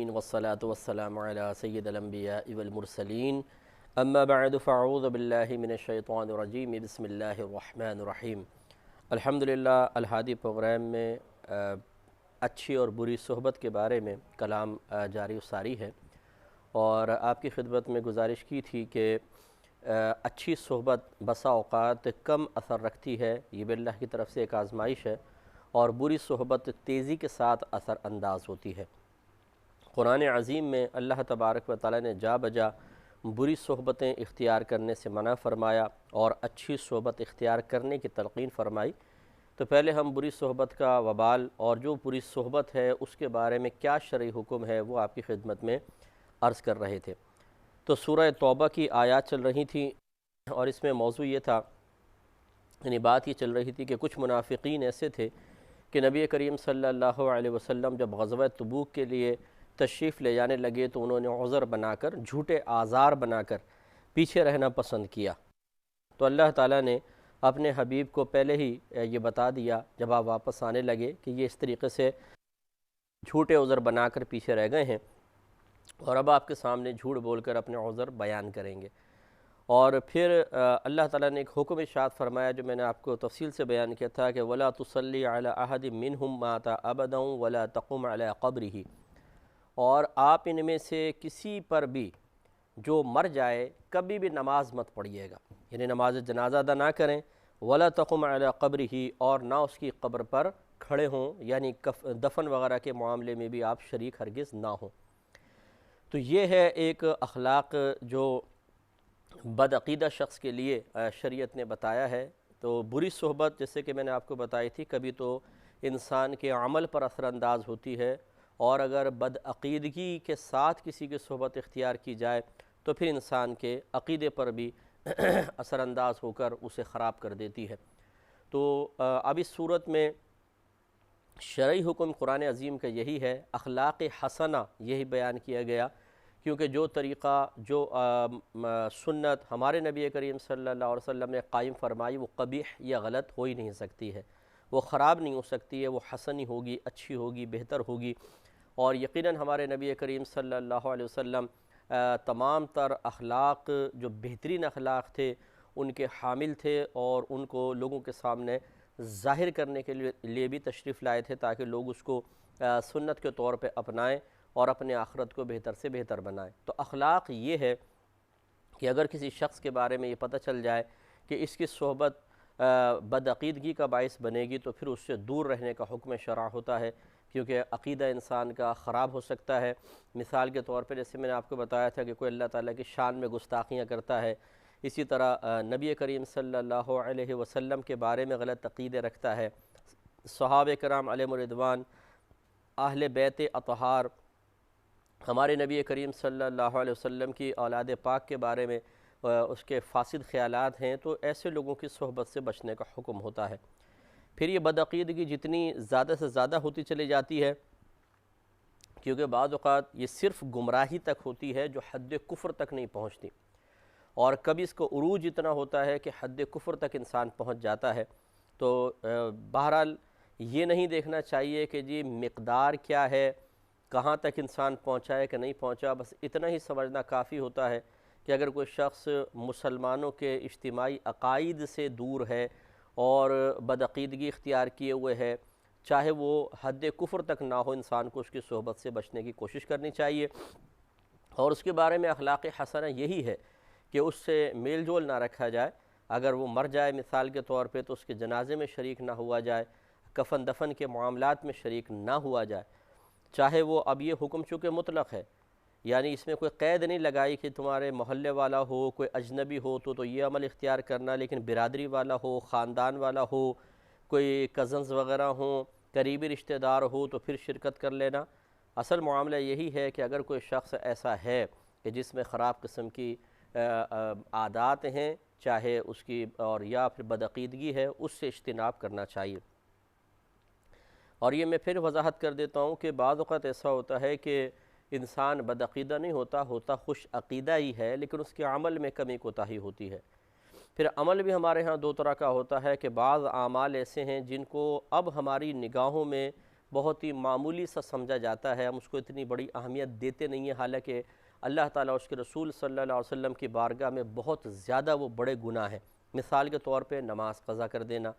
والصلاة والسلام على سید الانبیاء والمرسلین اما بعد فاعوذ باللہ من الشیطان الرجیم بسم اللہ الرحمن الرحیم۔ الحمدللہ الہادی پروگرام میں اچھی اور بری صحبت کے بارے میں کلام جاری و ساری ہے، اور آپ کی خدمت میں گزارش کی تھی کہ اچھی صحبت بسا اوقات کم اثر رکھتی ہے، یہ بھی اللہ کی طرف سے ایک آزمائش ہے، اور بری صحبت تیزی کے ساتھ اثر انداز ہوتی ہے۔ قرآن عظیم میں اللہ تبارک و تعالیٰ نے جا بجا بری صحبتیں اختیار کرنے سے منع فرمایا اور اچھی صحبت اختیار کرنے کی تلقین فرمائی۔ تو پہلے ہم بری صحبت کا وبال اور جو بری صحبت ہے اس کے بارے میں کیا شرعی حکم ہے وہ آپ کی خدمت میں عرض کر رہے تھے۔ تو سورہ توبہ کی آیات چل رہی تھیں، اور اس میں موضوع یہ تھا، یعنی بات یہ چل رہی تھی کہ کچھ منافقین ایسے تھے کہ نبی کریم صلی اللہ علیہ وسلم جب غزوہ تبوک کے لیے تشریف لے جانے لگے تو انہوں نے عذر بنا کر، جھوٹے آزار بنا کر پیچھے رہنا پسند کیا۔ تو اللہ تعالیٰ نے اپنے حبیب کو پہلے ہی یہ بتا دیا جب آپ واپس آنے لگے کہ یہ اس طریقے سے جھوٹے عذر بنا کر پیچھے رہ گئے ہیں، اور اب آپ کے سامنے جھوٹ بول کر اپنے عذر بیان کریں گے۔ اور پھر اللہ تعالیٰ نے ایک حکم ارشاد فرمایا جو میں نے آپ کو تفصیل سے بیان کیا تھا کہ وَلَا تُصَلِّ عَلَىٰ أَحَدٍ مِّنْهُمْ مَاتَ أَبَدًا وَلَا تَقُمْ عَلَىٰ قَبْرِهِ، اور آپ ان میں سے کسی پر بھی جو مر جائے کبھی بھی نماز مت پڑھیے گا، یعنی نماز جنازہ ادا نہ کریں، وَلَا تَقُمْ عَلَىٰ قَبْرِهِ، اور نہ اس کی قبر پر کھڑے ہوں، یعنی دفن وغیرہ کے معاملے میں بھی آپ شریک ہرگز نہ ہوں۔ تو یہ ہے ایک اخلاق جو بدعقیدہ شخص کے لیے شریعت نے بتایا ہے۔ تو بری صحبت جیسے کہ میں نے آپ کو بتائی تھی، کبھی تو انسان کے عمل پر اثر انداز ہوتی ہے، اور اگر بدعقیدگی کے ساتھ کسی کی صحبت اختیار کی جائے تو پھر انسان کے عقیدے پر بھی اثر انداز ہو کر اسے خراب کر دیتی ہے۔ تو اب اس صورت میں شرعی حکم قرآن عظیم کا یہی ہے، اخلاق حسنہ یہی بیان کیا گیا، کیونکہ جو طریقہ جو سنت ہمارے نبی کریم صلی اللہ علیہ وسلم نے قائم فرمائی وہ قبیح یا غلط ہو ہی نہیں سکتی ہے، وہ خراب نہیں ہو سکتی ہے، وہ حسنی ہوگی، اچھی ہوگی، بہتر ہوگی۔ اور یقیناً ہمارے نبی کریم صلی اللہ علیہ وسلم تمام تر اخلاق جو بہترین اخلاق تھے ان کے حامل تھے، اور ان کو لوگوں کے سامنے ظاہر کرنے کے لیے بھی تشریف لائے تھے تاکہ لوگ اس کو سنت کے طور پہ اپنائیں اور اپنے آخرت کو بہتر سے بہتر بنائیں۔ تو اخلاق یہ ہے کہ اگر کسی شخص کے بارے میں یہ پتہ چل جائے کہ اس کی صحبت بدعقیدگی کا باعث بنے گی تو پھر اس سے دور رہنے کا حکم شرع ہوتا ہے، کیونکہ عقیدہ انسان کا خراب ہو سکتا ہے۔ مثال کے طور پہ جیسے میں نے آپ کو بتایا تھا کہ کوئی اللہ تعالیٰ کی شان میں گستاخیاں کرتا ہے، اسی طرح نبی کریم صلی اللہ علیہ وسلم کے بارے میں غلط عقیدے رکھتا ہے، صحابہ کرام علیہم الرضوان، اہل بیت اطہار، ہمارے نبی کریم صلی اللہ علیہ وسلم کی اولاد پاک کے بارے میں اس کے فاسد خیالات ہیں، تو ایسے لوگوں کی صحبت سے بچنے کا حکم ہوتا ہے۔ پھر یہ بدعقیدگی جتنی زیادہ سے زیادہ ہوتی چلی جاتی ہے، کیونکہ بعض اوقات یہ صرف گمراہی تک ہوتی ہے جو حد کفر تک نہیں پہنچتی، اور کبھی اس کو عروج اتنا ہوتا ہے کہ حد کفر تک انسان پہنچ جاتا ہے۔ تو بہرحال یہ نہیں دیکھنا چاہیے کہ جی مقدار کیا ہے، کہاں تک انسان پہنچا ہے کہ نہیں پہنچا، بس اتنا ہی سمجھنا کافی ہوتا ہے کہ اگر کوئی شخص مسلمانوں کے اجتماعی عقائد سے دور ہے اور بدعقیدگی اختیار کیے ہوئے ہے، چاہے وہ حد کفر تک نہ ہو، انسان کو اس کی صحبت سے بچنے کی کوشش کرنی چاہیے۔ اور اس کے بارے میں اخلاق حسنہ یہی ہے کہ اس سے میل جول نہ رکھا جائے، اگر وہ مر جائے مثال کے طور پہ تو اس کے جنازے میں شریک نہ ہوا جائے، کفن دفن کے معاملات میں شریک نہ ہوا جائے، چاہے وہ اب یہ حکم چونکہ مطلق ہے، یعنی اس میں کوئی قید نہیں لگائی کہ تمہارے محلے والا ہو، کوئی اجنبی ہو تو یہ عمل اختیار کرنا، لیکن برادری والا ہو، خاندان والا ہو، کوئی کزنز وغیرہ ہوں، قریبی رشتہ دار ہو تو پھر شرکت کر لینا۔ اصل معاملہ یہی ہے کہ اگر کوئی شخص ایسا ہے کہ جس میں خراب قسم کی عادات ہیں، چاہے اس کی اور یا پھر بدعقیدگی ہے، اس سے اجتناب کرنا چاہیے۔ اور یہ میں پھر وضاحت کر دیتا ہوں کہ بعض اوقات ایسا ہوتا ہے کہ انسان بدعقیدہ نہیں ہوتا خوش عقیدہ ہی ہے، لیکن اس کے عمل میں کمی کوتاہی ہوتی ہے۔ پھر عمل بھی ہمارے ہاں دو طرح کا ہوتا ہے کہ بعض اعمال ایسے ہیں جن کو اب ہماری نگاہوں میں بہت ہی معمولی سا سمجھا جاتا ہے، ہم اس کو اتنی بڑی اہمیت دیتے نہیں ہیں، حالانکہ اللہ تعالیٰ اور اس کے رسول صلی اللہ علیہ وسلم کی بارگاہ میں بہت زیادہ وہ بڑے گناہ ہیں۔ مثال کے طور پہ نماز قضا کر دینا،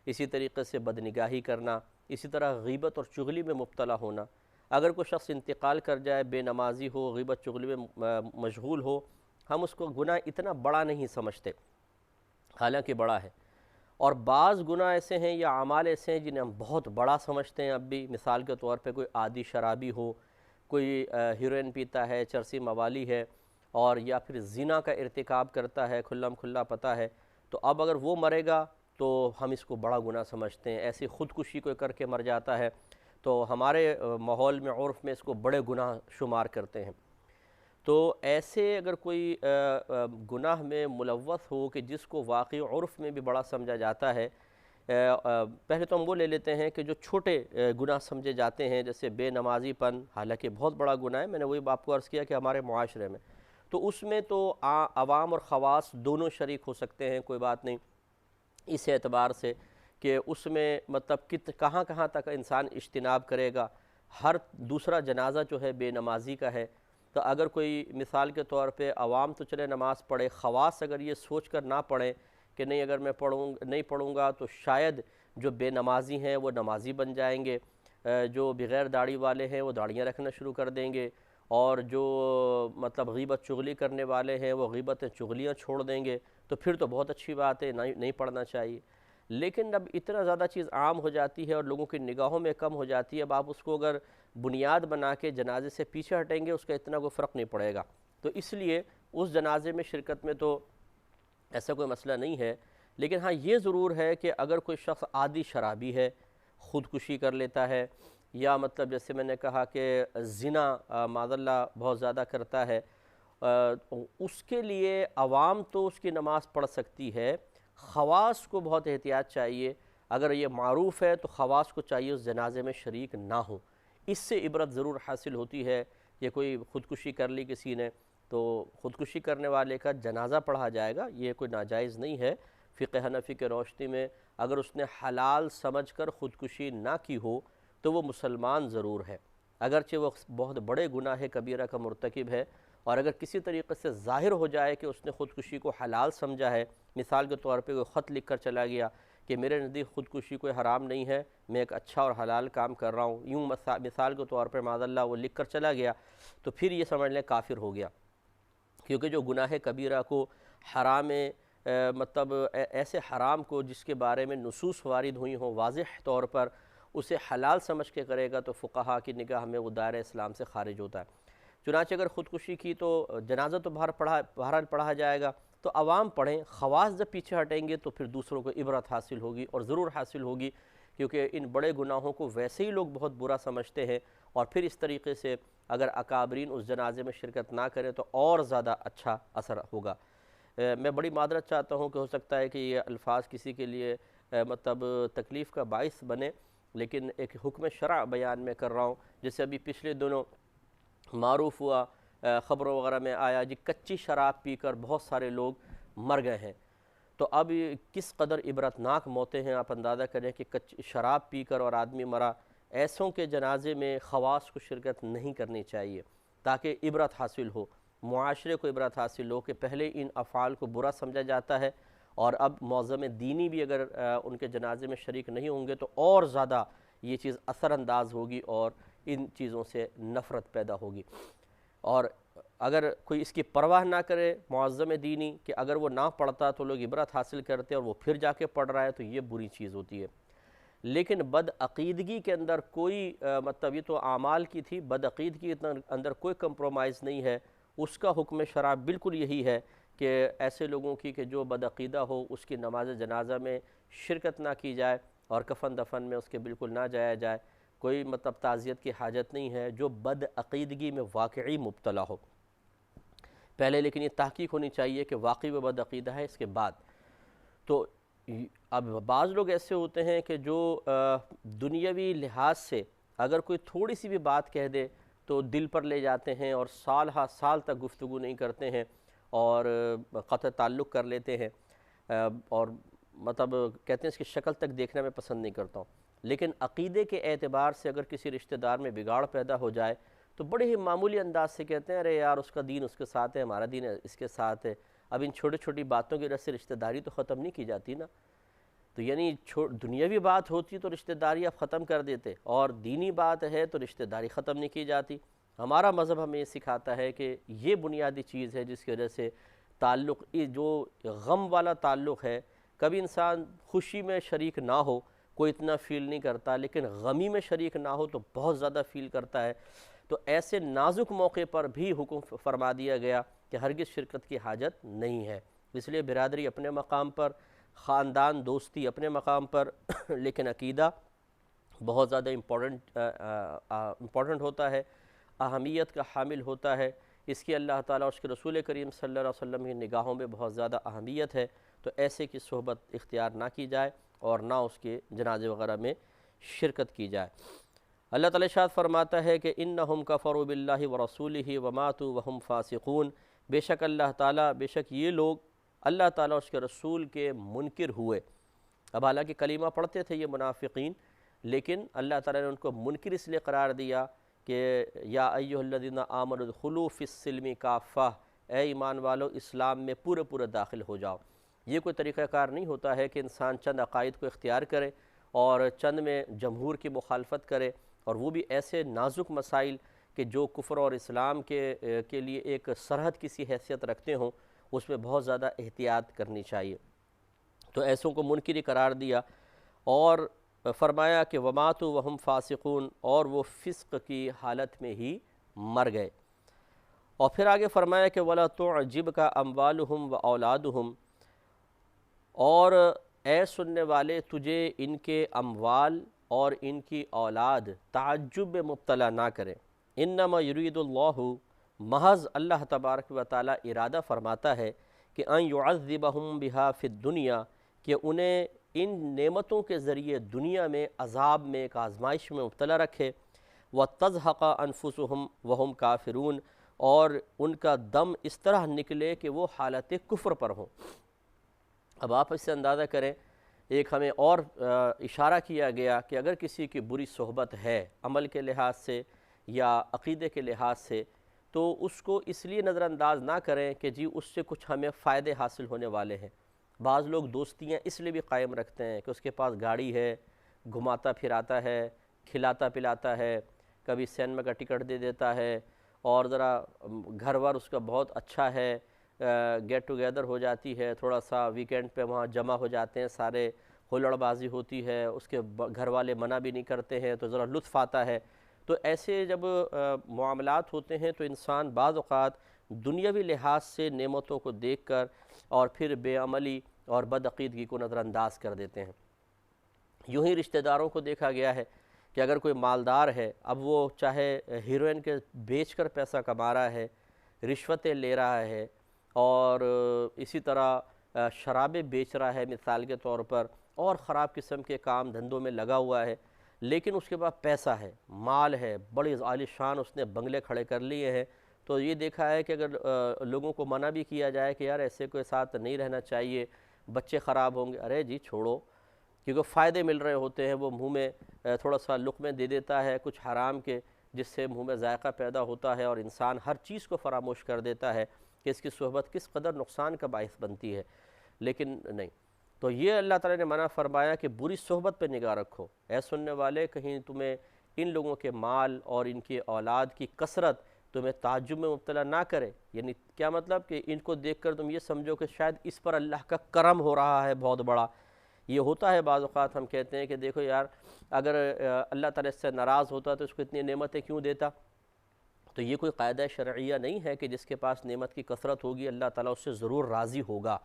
اسی طریقے سے بدنگاہی کرنا، اسی طرح غیبت اور چغلی میں مبتلا ہونا۔ اگر کوئی شخص انتقال کر جائے، بے نمازی ہو، غیبت چغلی میں مشغول ہو، ہم اس کو گناہ اتنا بڑا نہیں سمجھتے، حالانکہ بڑا ہے۔ اور بعض گناہ ایسے ہیں یا اعمال ایسے ہیں جنہیں ہم بہت بڑا سمجھتے ہیں اب بھی۔ مثال کے طور پہ کوئی عادی شرابی ہو، کوئی ہیروئن پیتا ہے، چرسی موالی ہے، اور یا پھر زنا کا ارتکاب کرتا ہے، کھلم کھلا پتہ ہے، تو اب اگر وہ مرے گا تو ہم اس کو بڑا گناہ سمجھتے ہیں۔ ایسی خودکشی کوئی کر کے مر جاتا ہے تو ہمارے ماحول میں، عرف میں اس کو بڑے گناہ شمار کرتے ہیں۔ تو ایسے اگر کوئی گناہ میں ملوث ہو کہ جس کو واقعی عرف میں بھی بڑا سمجھا جاتا ہے، پہلے تو ہم وہ لے لیتے ہیں کہ جو چھوٹے گناہ سمجھے جاتے ہیں، جیسے بے نمازی پن، حالانکہ بہت بڑا گناہ ہے، میں نے وہی آپ کو عرض کیا کہ ہمارے معاشرے میں تو اس میں تو عوام اور خواص دونوں شریک ہو سکتے ہیں، کوئی بات نہیں، اس اعتبار سے کہ اس میں مطلب کہاں کہاں تک انسان اجتناب کرے گا۔ ہر دوسرا جنازہ جو ہے بے نمازی کا ہے، تو اگر کوئی مثال کے طور پہ عوام تو چلے نماز پڑھے، خواص اگر یہ سوچ کر نہ پڑھیں کہ نہیں اگر میں نہیں پڑھوں گا تو شاید جو بے نمازی ہیں وہ نمازی بن جائیں گے، جو بغیر داڑھی والے ہیں وہ داڑھیاں رکھنا شروع کر دیں گے، اور جو مطلب غیبت چغلی کرنے والے ہیں وہ غیبتیں چغلیاں چھوڑ دیں گے، تو پھر تو بہت اچھی بات ہے، نہیں پڑھنا چاہیے۔ لیکن اب اتنا زیادہ چیز عام ہو جاتی ہے اور لوگوں کی نگاہوں میں کم ہو جاتی ہے، اب آپ اس کو اگر بنیاد بنا کے جنازے سے پیچھے ہٹیں گے، اس کا اتنا کوئی فرق نہیں پڑے گا۔ تو اس لیے اس جنازے میں شرکت میں تو ایسا کوئی مسئلہ نہیں ہے، لیکن ہاں یہ ضرور ہے کہ اگر کوئی شخص عادی شرابی ہے، خودکشی کر لیتا ہے، یا مطلب جیسے میں نے کہا کہ زنا معاذ اللہ بہت زیادہ کرتا ہے، اس کے لیے عوام تو اس کی نماز پڑھ سکتی ہے، خواص کو بہت احتیاط چاہیے۔ اگر یہ معروف ہے تو خواص کو چاہیے اس جنازے میں شریک نہ ہوں۔ اس سے عبرت ضرور حاصل ہوتی ہے کہ کوئی خودکشی کر لی کسی نے تو خودکشی کرنے والے کا جنازہ پڑھا جائے گا، یہ کوئی ناجائز نہیں ہے۔ فقہ حنفی کے روشنی میں اگر اس نے حلال سمجھ کر خودکشی نہ کی ہو تو وہ مسلمان ضرور ہے، اگرچہ وہ بہت بڑے گناہ کبیرہ کا مرتکب ہے، اور اگر کسی طریقے سے ظاہر ہو جائے کہ اس نے خودکشی کو حلال سمجھا ہے، مثال کے طور پہ کوئی خط لکھ کر چلا گیا کہ میرے نزدیک خودکشی کوئی حرام نہیں ہے، میں ایک اچھا اور حلال کام کر رہا ہوں، یوں مثال کے طور پر معاذ اللہ وہ لکھ کر چلا گیا، تو پھر یہ سمجھ لیں کافر ہو گیا، کیونکہ جو گناہ کبیرہ کو حرام مطلب ایسے حرام کو جس کے بارے میں نصوص وارد ہوئی ہوں واضح طور پر، اسے حلال سمجھ کے کرے گا تو فقہا کی نگاہ میں وہ دائرہ اسلام سے خارج ہوتا ہے۔ چنانچہ اگر خودکشی کی تو جنازہ تو بہرحال پڑھا جائے گا، تو عوام پڑھیں، خواص جب پیچھے ہٹیں گے تو پھر دوسروں کو عبرت حاصل ہوگی، اور ضرور حاصل ہوگی، کیونکہ ان بڑے گناہوں کو ویسے ہی لوگ بہت برا سمجھتے ہیں، اور پھر اس طریقے سے اگر اکابرین اس جنازے میں شرکت نہ کریں تو اور زیادہ اچھا اثر ہوگا۔ میں بڑی معذرت چاہتا ہوں کہ ہو سکتا ہے کہ یہ الفاظ کسی کے لیے مطلب تکلیف کا باعث بنے، لیکن ایک حکم شرع بیان میں کر رہا ہوں، جیسے ابھی پچھلے دنوں معروف ہوا، خبروں وغیرہ میں آیا جی کچی شراب پی کر بہت سارے لوگ مر گئے ہیں، تو اب کس قدر عبرتناک موتیں ہیں، آپ اندازہ کریں کہ شراب پی کر اور آدمی مرا۔ ایسوں کے جنازے میں خواص کو شرکت نہیں کرنی چاہیے تاکہ عبرت حاصل ہو، معاشرے کو عبرت حاصل ہو کہ پہلے ان افعال کو برا سمجھا جاتا ہے، اور اب معظم دینی بھی اگر ان کے جنازے میں شریک نہیں ہوں گے تو اور زیادہ یہ چیز اثر انداز ہوگی اور ان چیزوں سے نفرت پیدا ہوگی۔ اور اگر کوئی اس کی پرواہ نہ کرے معظم دینی کہ اگر وہ نہ پڑھتا تو لوگ عبرت حاصل کرتے اور وہ پھر جا کے پڑھ رہا ہے، تو یہ بری چیز ہوتی ہے۔ لیکن بدعقیدگی کے اندر کوئی مطلب یہ تو اعمال کی تھی، بدعقیدگی کے اندر کوئی کمپرومائز نہیں ہے، اس کا حکم شرع بالکل یہی ہے کہ ایسے لوگوں کی کہ جو بدعقیدہ ہو اس کی نماز جنازہ میں شرکت نہ کی جائے، اور کفن دفن میں اس کے بالکل نہ جایا جائے، کوئی مطلب تعزیت کی حاجت نہیں ہے جو بدعقیدگی میں واقعی مبتلا ہو پہلے، لیکن یہ تحقیق ہونی چاہیے کہ واقعی وہ بدعقیدہ ہے اس کے بعد۔ تو اب بعض لوگ ایسے ہوتے ہیں کہ جو دنیاوی لحاظ سے اگر کوئی تھوڑی سی بھی بات کہہ دے تو دل پر لے جاتے ہیں اور سال ہا سال تک گفتگو نہیں کرتے ہیں اور قطع تعلق کر لیتے ہیں، اور مطلب کہتے ہیں اس کی شکل تک دیکھنا میں پسند نہیں کرتا ہوں۔ لیکن عقیدے کے اعتبار سے اگر کسی رشتہ دار میں بگاڑ پیدا ہو جائے تو بڑے ہی معمولی انداز سے کہتے ہیں ارے یار اس کا دین اس کے ساتھ ہے، ہمارا دین اس کے ساتھ ہے۔ اب ان چھوٹی چھوٹی باتوں کی وجہ سے رشتہ داری تو ختم نہیں کی جاتی نا، تو یعنی دنیاوی بات ہوتی تو رشتہ داری آپ ختم کر دیتے، اور دینی بات ہے تو رشتہ داری ختم نہیں کی جاتی۔ ہمارا مذہب ہمیں یہ سکھاتا ہے کہ یہ بنیادی چیز ہے جس کی وجہ سے تعلق، یہ جو غم والا تعلق ہے، کبھی انسان خوشی میں شریک نہ ہو کوئی اتنا فیل نہیں کرتا، لیکن غمی میں شریک نہ ہو تو بہت زیادہ فیل کرتا ہے۔ تو ایسے نازک موقع پر بھی حکم فرما دیا گیا کہ ہرگز شرکت کی حاجت نہیں ہے۔ اس لیے برادری اپنے مقام پر، خاندان دوستی اپنے مقام پر، لیکن عقیدہ بہت زیادہ امپورٹنٹ ہوتا ہے، اہمیت کا حامل ہوتا ہے۔ اس کی اللہ تعالیٰ اور اس کے رسول کریم صلی اللہ علیہ وسلم کی نگاہوں میں بہت زیادہ اہمیت ہے، تو ایسے کی صحبت اختیار نہ کی جائے اور نہ اس کے جنازے وغیرہ میں شرکت کی جائے۔ اللہ تعالیٰ ارشاد فرماتا ہے کہ انہم کفروا باللہ ورسولہ وماتوا وہم فاسقون، بے شک اللہ تعالیٰ، بے شک یہ لوگ اللہ تعالیٰ اور اس کے رسول کے منکر ہوئے۔ اب حالانکہ کلمہ پڑھتے تھے یہ منافقین، لیکن اللہ تعالیٰ نے ان کو منکر اس لیے قرار دیا کہ یا ایھا الذین آمنوا ادخلوا فی السلم کافہ، اے ایمان والو اسلام میں پورے پورے داخل ہو جاؤ۔ یہ کوئی طریقہ کار نہیں ہوتا ہے کہ انسان چند عقائد کو اختیار کرے اور چند میں جمہور کی مخالفت کرے، اور وہ بھی ایسے نازک مسائل کہ جو کفر اور اسلام کے لیے ایک سرحد کی سی حیثیت رکھتے ہوں، اس میں بہت زیادہ احتیاط کرنی چاہیے۔ تو ایسوں کو منکری قرار دیا اور فرمایا کہ وماتوا وہم فاسقون، اور وہ فسق کی حالت میں ہی مر گئے۔ اور پھر آگے فرمایا کہ وَلَا تُعْجِبْكَ أَمْوَالُهُمْ وَأَوْلَادُهُمْ، اور اے سننے والے تجھے ان کے اموال اور ان کی اولاد تعجب میں مبتلا نہ کریں۔ انما یرید اللہ، محض اللہ تبارک و تعالی ارادہ فرماتا ہے کہ ان یعذبہم بہا فی الدنیا، کہ انہیں ان نعمتوں کے ذریعے دنیا میں عذاب میں، ایک آزمائش میں مبتلا رکھے۔ وَتَزْحَقَ أَنفُسُهُمْ وَهُمْ کافرون، اور ان کا دم اس طرح نکلے کہ وہ حالت کفر پر ہوں۔ اب آپ اس سے اندازہ کریں، ایک ہمیں اور اشارہ کیا گیا کہ اگر کسی کی بری صحبت ہے عمل کے لحاظ سے یا عقیدے کے لحاظ سے، تو اس کو اس لیے نظر انداز نہ کریں کہ جی اس سے کچھ ہمیں فائدے حاصل ہونے والے ہیں۔ بعض لوگ دوستیاں اس لیے بھی قائم رکھتے ہیں کہ اس کے پاس گاڑی ہے، گھماتا پھراتا ہے، کھلاتا پلاتا ہے، کبھی سینما کا ٹکٹ دے دیتا ہے، اور ذرا گھر بار اس کا بہت اچھا ہے، گیٹ ٹوگیدر ہو جاتی ہے، تھوڑا سا ویکینڈ پہ وہاں جمع ہو جاتے ہیں سارے، ہلڑ بازی ہوتی ہے، اس کے گھر والے منع بھی نہیں کرتے ہیں تو ذرا لطف آتا ہے۔ تو ایسے جب معاملات ہوتے ہیں تو انسان بعض اوقات دنیاوی لحاظ سے نعمتوں کو دیکھ کر اور پھر بے عملی اور بدعقیدگی کو نظر انداز کر دیتے ہیں۔ یوں ہی رشتہ داروں کو دیکھا گیا ہے کہ اگر کوئی مالدار ہے، اب وہ چاہے ہیروئن کے بیچ کر پیسہ کما رہا ہے، رشوتیں لے رہا ہے، اور اسی طرح شرابیں بیچ رہا ہے مثال کے طور پر، اور خراب قسم کے کام دھندوں میں لگا ہوا ہے، لیکن اس کے پاس پیسہ ہے، مال ہے، بڑی عالی شان اس نے بنگلے کھڑے کر لیے ہیں، تو یہ دیکھا ہے کہ اگر لوگوں کو منع بھی کیا جائے کہ یار ایسے کوئی ساتھ نہیں رہنا چاہیے، بچے خراب ہوں گے، ارے جی چھوڑو، کیونکہ فائدے مل رہے ہوتے ہیں، وہ منہ میں تھوڑا سا لقمے دے دیتا ہے کچھ حرام کے، جس سے منہ میں ذائقہ پیدا ہوتا ہے اور انسان ہر چیز کو فراموش کر دیتا ہے کہ اس کی صحبت کس قدر نقصان کا باعث بنتی ہے، لیکن نہیں۔ تو یہ اللہ تعالیٰ نے منع فرمایا کہ بری صحبت پہ نگاہ رکھو۔ اے سننے والے، کہیں تمہیں ان لوگوں کے مال اور ان کی اولاد کی کثرت تمہیں تعجب میں مبتلا نہ کرے، یعنی کیا مطلب کہ ان کو دیکھ کر تم یہ سمجھو کہ شاید اس پر اللہ کا کرم ہو رہا ہے بہت بڑا۔ یہ ہوتا ہے بعض اوقات، ہم کہتے ہیں کہ دیکھو یار اگر اللہ تعالیٰ اس سے ناراض ہوتا تو اس کو اتنی نعمتیں کیوں دیتا؟ تو یہ کوئی قاعدہ شرعیہ نہیں ہے کہ جس کے پاس نعمت کی کثرت ہوگی اللہ تعالیٰ اس سے ضرور راضی ہوگا،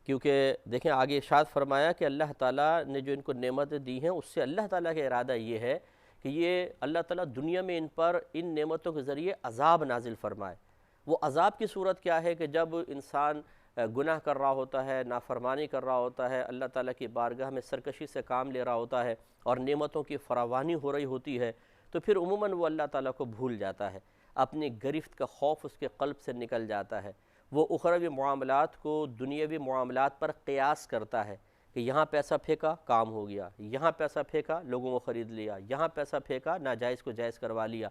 کیونکہ دیکھیں آگے ارشاد فرمایا کہ اللہ تعالیٰ نے جو ان کو نعمتیں دی ہیں اس سے اللہ تعالیٰ کا ارادہ یہ ہے کہ یہ اللہ تعالیٰ دنیا میں ان پر ان نعمتوں کے ذریعے عذاب نازل فرمائے۔ وہ عذاب کی صورت کیا ہے کہ جب انسان گناہ کر رہا ہوتا ہے، نافرمانی کر رہا ہوتا ہے، اللہ تعالیٰ کی بارگاہ میں سرکشی سے کام لے رہا ہوتا ہے اور نعمتوں کی فراوانی ہو رہی ہوتی ہے، تو پھر عموماً وہ اللہ تعالیٰ کو بھول جاتا ہے، اپنی گرفت کا خوف اس کے قلب سے نکل جاتا ہے، وہ اخروی معاملات کو دنیاوی معاملات پر قیاس کرتا ہے کہ یہاں پیسہ پھینکا کام ہو گیا، یہاں پیسہ پھینکا لوگوں کو خرید لیا، یہاں پیسہ پھینکا ناجائز کو جائز کروا لیا،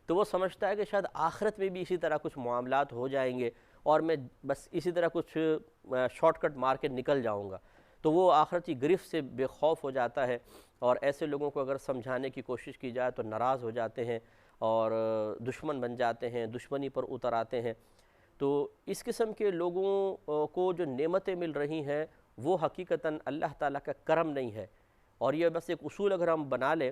تو وہ سمجھتا ہے کہ شاید آخرت میں بھی اسی طرح کچھ معاملات ہو جائیں گے اور میں بس اسی طرح کچھ شارٹ کٹ مار کے نکل جاؤں گا، تو وہ آخرت کی گرفت سے بے خوف ہو جاتا ہے، اور ایسے لوگوں کو اگر سمجھانے کی کوشش کی جائے تو ناراض ہو جاتے ہیں اور دشمن بن جاتے ہیں، دشمنی پر اتر آتے ہیں۔ تو اس قسم کے لوگوں کو جو نعمتیں مل رہی ہیں وہ حقیقتاً اللہ تعالیٰ کا کرم نہیں ہے، اور یہ بس ایک اصول اگر ہم بنا لیں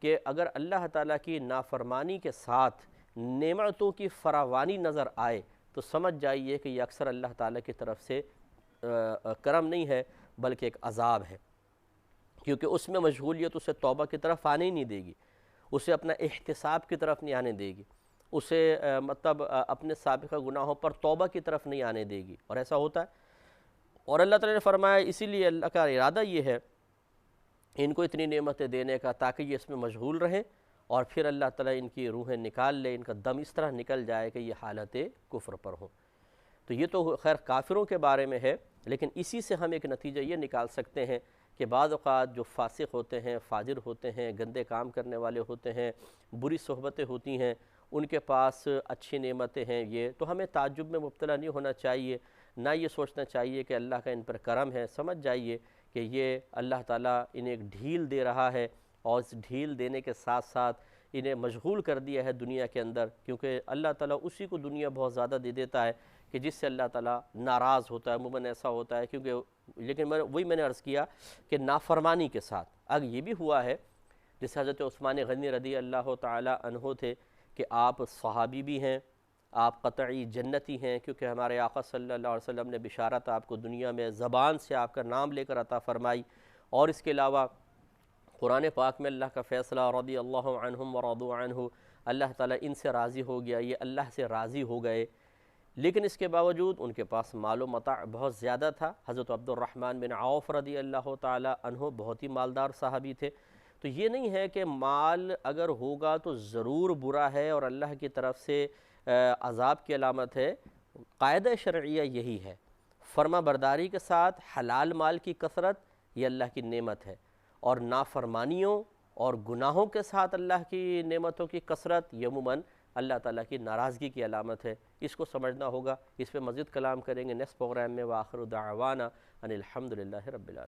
کہ اگر اللہ تعالیٰ کی نافرمانی کے ساتھ نعمتوں کی فراوانی نظر آئے تو سمجھ جائیے کہ یہ اکثر اللہ تعالیٰ کی طرف سے کرم نہیں ہے بلکہ ایک عذاب ہے، کیونکہ اس میں مشغولیت اسے توبہ کی طرف آنے ہی نہیں دے گی، اسے اپنا احتساب کی طرف نہیں آنے دے گی، اسے مطلب اپنے سابقہ گناہوں پر توبہ کی طرف نہیں آنے دے گی، اور ایسا ہوتا ہے۔ اور اللہ تعالیٰ نے فرمایا اسی لیے اللہ کا ارادہ یہ ہے ان کو اتنی نعمتیں دینے کا تاکہ یہ اس میں مشغول رہیں، اور پھر اللہ تعالیٰ ان کی روحیں نکال لے، ان کا دم اس طرح نکل جائے کہ یہ حالت کفر پر ہوں۔ تو یہ تو خیر کافروں کے بارے میں ہے، لیکن اسی سے ہم ایک نتیجہ یہ نکال سکتے ہیں کہ بعض اوقات جو فاسق ہوتے ہیں، فاجر ہوتے ہیں، گندے کام کرنے والے ہوتے ہیں، بری صحبتیں ہوتی ہیں، ان کے پاس اچھی نعمتیں ہیں، یہ تو ہمیں تعجب میں مبتلا نہیں ہونا چاہیے، نہ یہ سوچنا چاہیے کہ اللہ کا ان پر کرم ہے، سمجھ جائیے کہ یہ اللہ تعالیٰ انہیں ایک ڈھیل دے رہا ہے، اور اس ڈھیل دینے کے ساتھ ساتھ انہیں مشغول کر دیا ہے دنیا کے اندر، کیونکہ اللہ تعالیٰ اسی کو دنیا بہت زیادہ دے دیتا ہے کہ جس سے اللہ تعالیٰ ناراض ہوتا ہے، عموماً ایسا ہوتا ہے، کیونکہ لیکن میں نے عرض کیا کہ نافرمانی کے ساتھ اگر یہ بھی ہوا ہے، جیسے حضرت عثمان غنی رضی اللہ تعالیٰ عنہ تھے کہ آپ صحابی بھی ہیں، آپ قطعی جنتی ہیں، کیونکہ ہمارے آقا صلی اللہ علیہ وسلم نے بشارت آپ کو دنیا میں زبان سے آپ کا نام لے کر عطا فرمائی، اور اس کے علاوہ قرآن پاک میں اللہ کا فیصلہ رضی اللہ عنہم ورضوا عنہ، اللہ تعالیٰ ان سے راضی ہو گیا، یہ اللہ سے راضی ہو گئے، لیکن اس کے باوجود ان کے پاس مال و متاع بہت زیادہ تھا۔ حضرت عبد الرحمن بن عوف رضی اللہ تعالیٰ عنہ بہت ہی مالدار صحابی تھے، تو یہ نہیں ہے کہ مال اگر ہوگا تو ضرور برا ہے اور اللہ کی طرف سے عذاب کی علامت ہے۔ قاعدہ شرعیہ یہی ہے، فرما برداری کے ساتھ حلال مال کی کثرت یہ اللہ کی نعمت ہے، اور نافرمانیوں اور گناہوں کے ساتھ اللہ کی نعمتوں کی کثرت یہ عموماً اللہ تعالیٰ کی ناراضگی کی علامت ہے۔ اس کو سمجھنا ہوگا، اس پہ مزید کلام کریں گے نیکسٹ پروگرام میں۔ وآخر دعوانا ان الحمد للہ رب العالمین۔